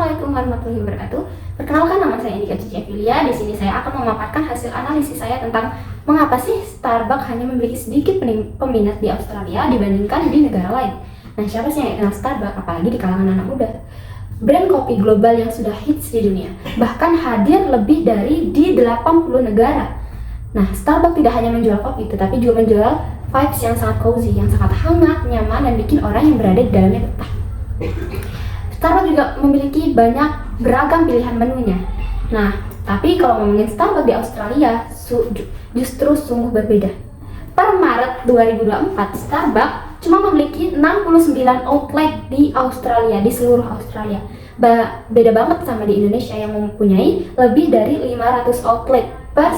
Assalamualaikum warahmatullahi wabarakatuh. Perkenalkan, nama saya Indika Cici Evilia. Di sini saya akan memaparkan hasil analisis saya tentang mengapa sih Starbucks hanya memiliki sedikit peminat di Australia dibandingkan di negara lain. Nah, siapa sih yang kenal Starbucks, apalagi di kalangan anak muda? Brand kopi global yang sudah hits di dunia, bahkan hadir lebih dari di 80 negara. Nah, Starbucks tidak hanya menjual kopi, tetapi juga menjual vibes yang sangat cozy, yang sangat hangat, nyaman, dan bikin orang yang berada di dalamnya betah. Starbucks juga memiliki banyak beragam pilihan menunya. Nah, tapi kalau ngomongin Starbucks di Australia, justru sungguh berbeda. Per Maret 2024, Starbucks cuma memiliki 69 outlet di Australia, di seluruh Australia. Beda banget sama di Indonesia yang mempunyai lebih dari 500 outlet per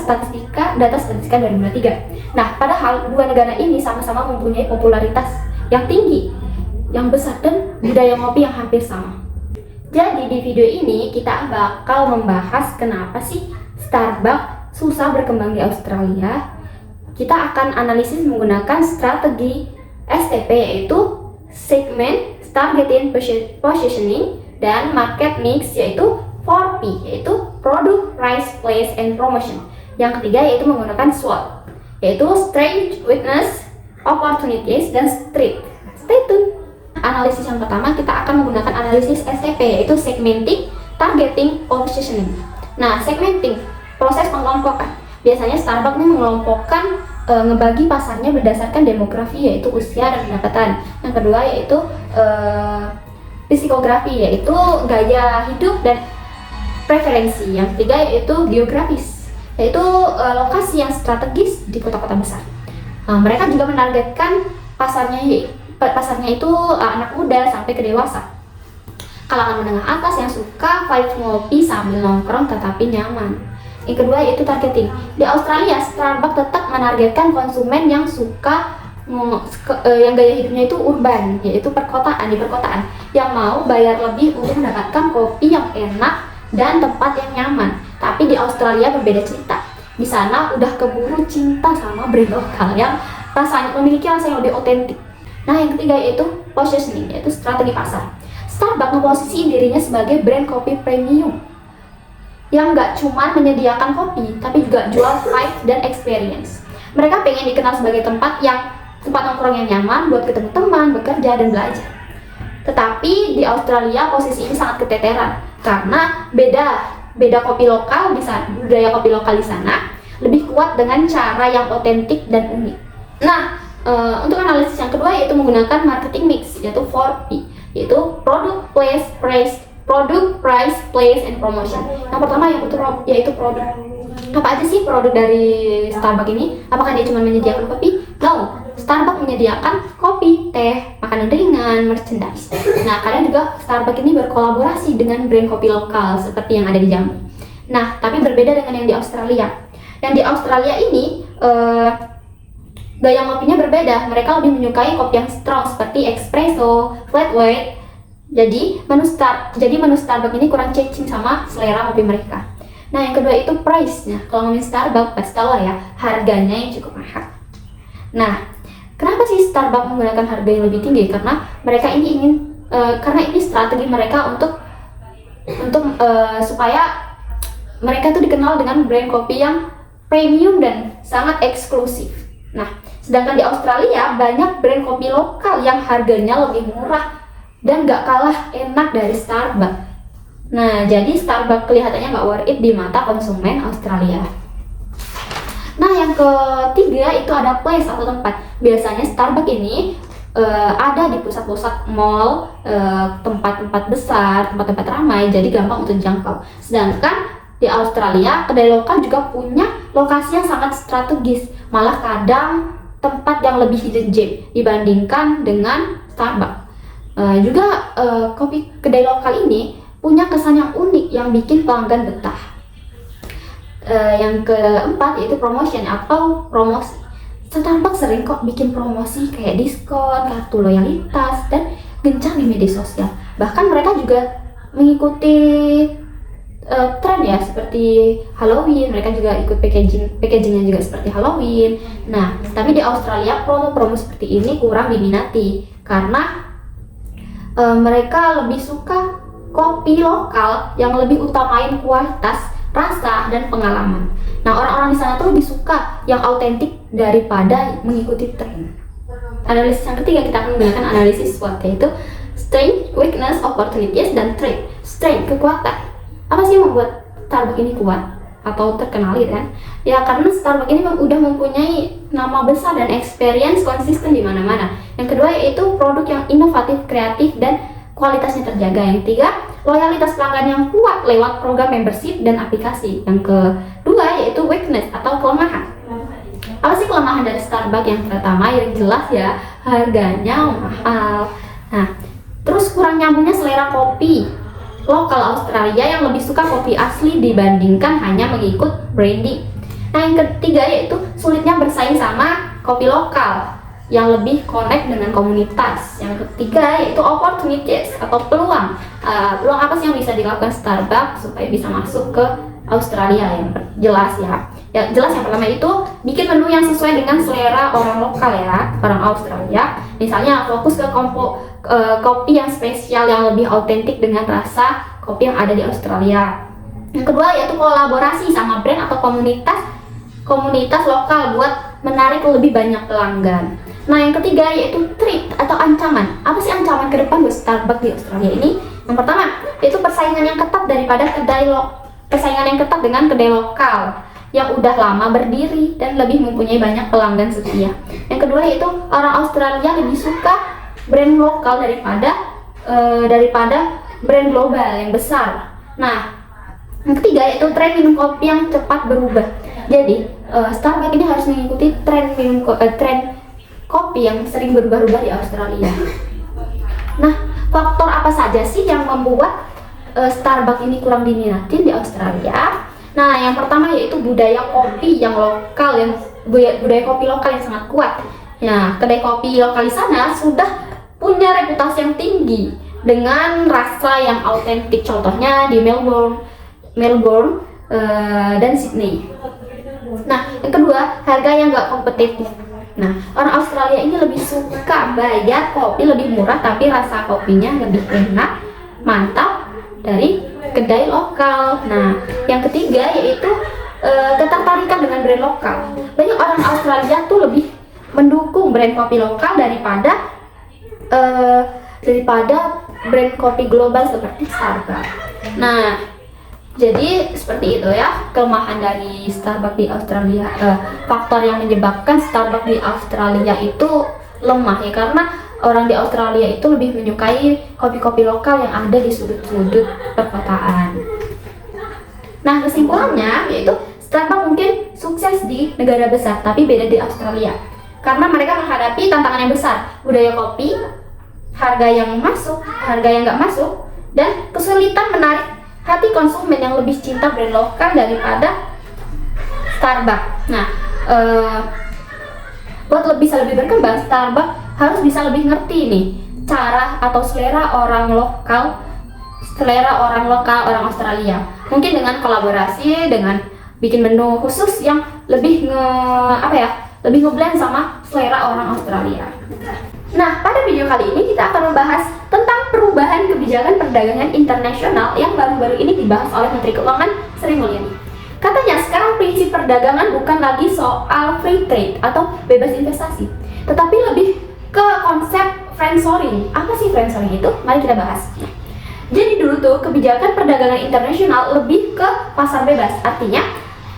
data statistika 2023. Nah, padahal dua negara ini sama-sama mempunyai popularitas yang tinggi, yang besar, dan budaya ngopi yang hampir sama. Jadi di video ini kita bakal membahas kenapa sih Starbucks susah berkembang di Australia. Kita akan analisis menggunakan strategi STP, yaitu Segment, Targeting, Positioning, dan Market Mix, yaitu 4P, yaitu Product, Price, Place, and Promotion. Yang ketiga yaitu menggunakan SWOT, yaitu Strength, Weakness, Opportunities, dan Strength. Stay tuned. Analisis yang pertama, kita akan menggunakan analisis STP, yaitu Segmenting, Targeting, Positioning. Nah, Segmenting, proses pengelompokan. Biasanya Starbucks ini mengelompokkan, ngebagi pasarnya berdasarkan demografi, yaitu usia dan pendapatan. Yang kedua yaitu psikografi, yaitu gaya hidup dan preferensi. Yang ketiga yaitu geografis, yaitu lokasi yang strategis di kota-kota besar. Mereka juga menargetkan pasarnya itu anak muda sampai ke dewasa, kalangan menengah atas yang suka vibe ngopi sambil nongkrong tetapi nyaman. Yang kedua yaitu targeting. Di Australia, Starbucks tetap menargetkan konsumen yang suka yang gaya hidupnya itu urban, yaitu di perkotaan, yang mau bayar lebih untuk mendapatkan kopi yang enak dan tempat yang nyaman. Tapi di Australia berbeda cerita. Di sana udah keburu cinta sama brand lokal yang memiliki rasa yang lebih otentik. Nah, yang ketiga yaitu positioning, yaitu strategi pasar. Starbucks memposisikan dirinya sebagai brand kopi premium yang nggak cuma menyediakan kopi, tapi juga jual vibe dan experience. Mereka pengen dikenal sebagai tempat nongkrong yang nyaman buat ketemu teman, bekerja, dan belajar. Tetapi di Australia posisi ini sangat keteteran karena beda kopi lokal di sana, budaya kopi lokal di sana lebih kuat dengan cara yang otentik dan unik. Nah, untuk analisis yang kedua yaitu menggunakan marketing mix, yaitu 4P, yaitu Product, Price, Place, and Promotion. Yang pertama yaitu produk. Apa aja sih produk dari Starbucks ini? Apakah dia cuma menyediakan kopi? No, Starbucks menyediakan kopi, teh, makanan ringan, merchandise. Nah, kadang juga Starbucks ini berkolaborasi dengan brand kopi lokal seperti yang ada di Jambi. Nah, tapi berbeda dengan yang di Australia. Yang di Australia ini gaya ngopinya berbeda. Mereka lebih menyukai kopi yang strong seperti espresso, flat white. Jadi menu Starbucks ini kurang cacing sama selera kopi mereka. Nah, yang kedua itu price-nya. Kalau ngomongin Starbucks, pasti tahu lah ya, harganya yang cukup mahal. Nah, kenapa sih Starbucks menggunakan harga yang lebih tinggi? Karena mereka ini karena ini strategi mereka untuk supaya mereka tuh dikenal dengan brand kopi yang premium dan sangat eksklusif. Nah, sedangkan di Australia banyak brand kopi lokal yang harganya lebih murah dan gak kalah enak dari Starbucks. Nah, jadi Starbucks kelihatannya gak worth it di mata konsumen Australia. Nah, yang ketiga itu ada place atau tempat. Biasanya Starbucks ini ada di pusat-pusat mall, tempat-tempat besar, tempat-tempat ramai, jadi gampang untuk dijangkau. Sedangkan di Australia, kedai lokal juga punya lokasi yang sangat strategis, malah kadang tempat yang lebih hidden gem dibandingkan dengan Starbucks. Juga kopi kedai lokal ini punya kesan yang unik yang bikin pelanggan betah. Yang keempat yaitu promotion atau promosi. Starbucks sering kok bikin promosi kayak diskon, kartu loyalitas, dan gencar di media sosial. Bahkan mereka juga mengikuti tren ya, seperti Halloween. Mereka juga ikut packagingnya juga seperti Halloween. Nah, tapi di Australia promo-promo seperti ini kurang diminati karena mereka lebih suka kopi lokal yang lebih utamain kualitas, rasa, dan pengalaman. Nah, orang-orang di sana tuh lebih suka yang autentik daripada mengikuti tren. Analisis yang ketiga, kita akan menggunakan analisis SWOT, yaitu strength, weakness, opportunities, dan threat. Strength, kekuatan. Apa sih yang membuat Starbucks ini kuat atau terkenal gitu kan? Ya karena Starbucks ini udah mempunyai nama besar dan experience konsisten di mana-mana. Yang kedua yaitu produk yang inovatif, kreatif, dan kualitasnya terjaga. Yang ketiga, loyalitas pelanggan yang kuat lewat program membership dan aplikasi. Yang kedua yaitu weakness atau kelemahan. Apa sih kelemahan dari Starbucks? Yang pertama yang jelas ya, harganya mahal. Nah, terus kurang nyambungnya selera kopi lokal Australia yang lebih suka kopi asli dibandingkan hanya mengikut branding. Nah, yang ketiga yaitu sulitnya bersaing sama kopi lokal yang lebih connect dengan komunitas. Yang ketiga yaitu opportunities atau peluang. Peluang apa sih yang bisa dilakukan Starbucks supaya bisa masuk ke Australia? Yang jelas ya. Ya jelas yang pertama itu bikin menu yang sesuai dengan selera orang lokal ya, orang Australia. Misalnya fokus ke kopi yang spesial yang lebih autentik dengan rasa kopi yang ada di Australia. Yang kedua yaitu kolaborasi sama brand atau komunitas lokal buat menarik lebih banyak pelanggan. Nah, yang ketiga yaitu threat atau ancaman. Apa sih ancaman ke depan buat Starbucks di Australia ini? Yang pertama yaitu persaingan yang ketat dengan kedai lokal yang udah lama berdiri dan lebih mempunyai banyak pelanggan setia. Yang kedua yaitu orang Australia lebih suka brand lokal daripada brand global yang besar. Nah, yang ketiga yaitu tren minum kopi yang cepat berubah. Jadi Starbucks ini harus mengikuti tren kopi yang sering berubah-ubah di Australia. Nah, faktor apa saja sih yang membuat Starbucks ini kurang diminati di Australia? Nah, yang pertama yaitu budaya kopi yang lokal, budaya kopi lokal yang sangat kuat. Ya, kedai kopi lokal di sana sudah punya reputasi yang tinggi dengan rasa yang autentik. Contohnya di Melbourne dan Sydney. Nah, yang kedua, harga yang nggak kompetitif. Nah, orang Australia ini lebih suka bayar kopi lebih murah tapi rasa kopinya lebih enak, mantap dari kedai lokal. Nah, yang ketiga yaitu ketertarikan dengan brand lokal. Banyak orang Australia tuh lebih mendukung brand kopi lokal daripada brand kopi global seperti Starbucks. Nah, jadi seperti itu ya kelemahan dari Starbucks di Australia. Faktor yang menyebabkan Starbucks di Australia itu lemah ya karena orang di Australia itu lebih menyukai kopi-kopi lokal yang ada di sudut-sudut perkotaan. Nah, kesimpulannya yaitu Starbucks mungkin sukses di negara besar tapi beda di Australia karena mereka menghadapi tantangan yang besar, budaya kopi, harga yang nggak masuk, dan kesulitan menarik hati konsumen yang lebih cinta brand lokal daripada Starbucks. Nah, buat bisa lebih berkembang, Starbucks harus bisa lebih ngerti nih cara atau selera orang lokal orang Australia. Mungkin dengan kolaborasi, dengan bikin menu khusus yang lebih ngeblend sama selera orang Australia. Nah, pada video kali ini kita akan membahas tentang perubahan kebijakan perdagangan internasional yang baru-baru ini dibahas oleh Menteri Keuangan Sri Mulyani. Katanya sekarang prinsip perdagangan bukan lagi soal free trade atau bebas investasi, tetapi lebih ke konsep friendshoring. Apa sih friendshoring itu? Mari kita bahas. Jadi dulu tuh kebijakan perdagangan internasional lebih ke pasar bebas, artinya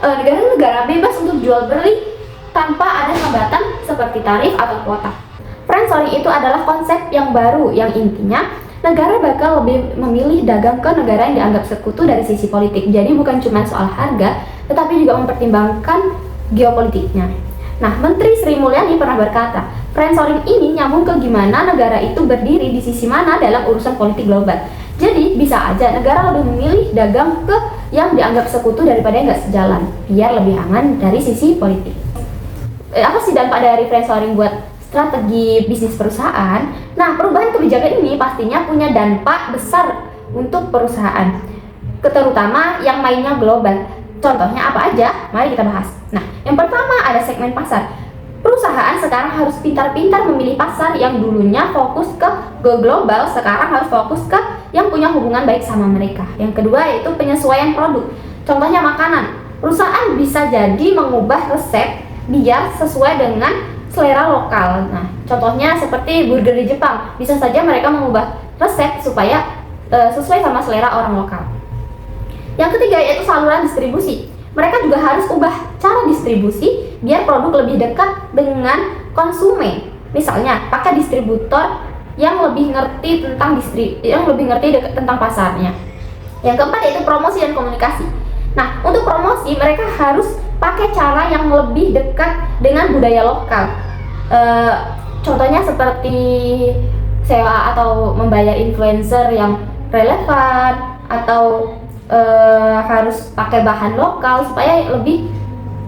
negara-negara bebas untuk jual beli tanpa ada hambatan seperti tarif atau kuota. Friendshoring itu adalah konsep yang baru yang intinya negara bakal lebih memilih dagang ke negara yang dianggap sekutu dari sisi politik. Jadi bukan cuma soal harga, tetapi juga mempertimbangkan geopolitiknya. Nah, Menteri Sri Mulyani pernah berkata, friendshoring ini nyambung ke gimana negara itu berdiri di sisi mana dalam urusan politik global. Jadi bisa aja negara lebih memilih dagang ke yang dianggap sekutu daripada yang nggak sejalan, biar lebih aman dari sisi politik. Apa sih dampak dari friendshoring buat strategi bisnis perusahaan? Nah, perubahan kebijakan ini pastinya punya dampak besar untuk perusahaan, terutama yang mainnya global. Contohnya apa aja? Mari kita bahas. Nah, yang pertama ada segmen pasar. Perusahaan sekarang harus pintar-pintar memilih pasar yang dulunya fokus ke global, sekarang harus fokus ke yang punya hubungan baik sama mereka. Yang kedua yaitu penyesuaian produk. Contohnya makanan. Perusahaan bisa jadi mengubah resep biar sesuai dengan selera lokal. Nah, contohnya seperti burger di Jepang. Bisa saja mereka mengubah resep supaya sesuai sama selera orang lokal. Yang ketiga yaitu saluran distribusi. Mereka juga harus ubah cara distribusi biar produk lebih dekat dengan konsumen. Misalnya, pakai distributor yang lebih ngerti tentang pasarnya. Yang keempat yaitu promosi dan komunikasi. Nah, untuk promosi mereka harus pakai cara yang lebih dekat dengan budaya lokal. Contohnya seperti sewa atau membayar influencer yang relevan, atau harus pakai bahan lokal supaya lebih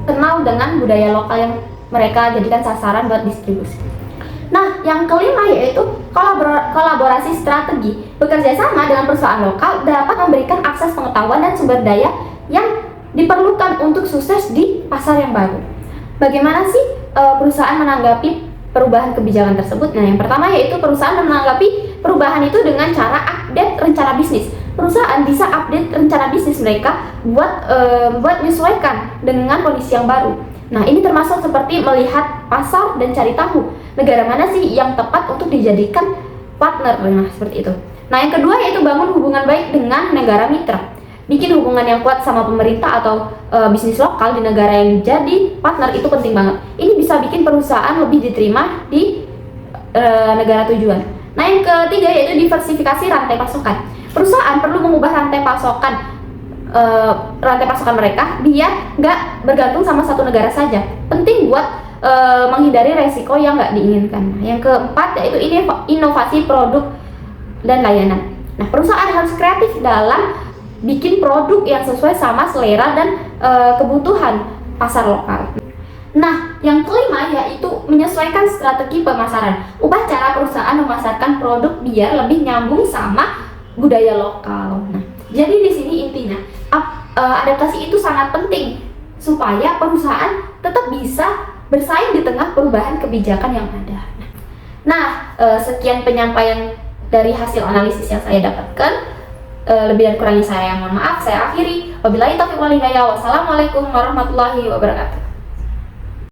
kenal dengan budaya lokal yang mereka jadikan sasaran buat distribusi. Nah, yang kelima yaitu kolaborasi strategi. Bekerja sama dengan perusahaan lokal dapat memberikan akses pengetahuan dan sumber daya yang diperlukan untuk sukses di pasar yang baru. Bagaimana sih perusahaan menanggapi perubahan kebijakan tersebut? Nah, yang pertama yaitu perusahaan menanggapi perubahan itu dengan cara update rencana bisnis. Perusahaan bisa update rencana bisnis mereka buat menyesuaikan dengan kondisi yang baru. Nah, ini termasuk seperti melihat pasar dan cari tahu negara mana sih yang tepat untuk dijadikan partner. Nah, seperti itu. Nah, yang kedua yaitu bangun hubungan baik dengan negara mitra. Bikin hubungan yang kuat sama pemerintah atau bisnis lokal di negara yang jadi partner itu penting banget. Ini bisa bikin perusahaan lebih diterima di negara tujuan. Nah, yang ketiga yaitu diversifikasi rantai pasokan. Perusahaan perlu mengubah rantai pasokan mereka biar nggak bergantung sama satu negara saja. Penting buat menghindari resiko yang nggak diinginkan. Yang keempat yaitu inovasi produk dan layanan. Nah, perusahaan harus kreatif dalam bikin produk yang sesuai sama selera dan kebutuhan pasar lokal. Nah, yang kelima yaitu menyesuaikan strategi pemasaran. Ubah cara perusahaan memasarkan produk biar lebih nyambung sama budaya lokal. Nah, jadi di sini intinya adaptasi itu sangat penting supaya perusahaan tetap bisa bersaing di tengah perubahan kebijakan yang ada. Nah, sekian penyampaian dari hasil analisis yang saya dapatkan. Lebih dan kurangnya saya mohon maaf. Saya akhiri. Wabillahi taufiq wal hidayah. Wassalamualaikum warahmatullahi wabarakatuh.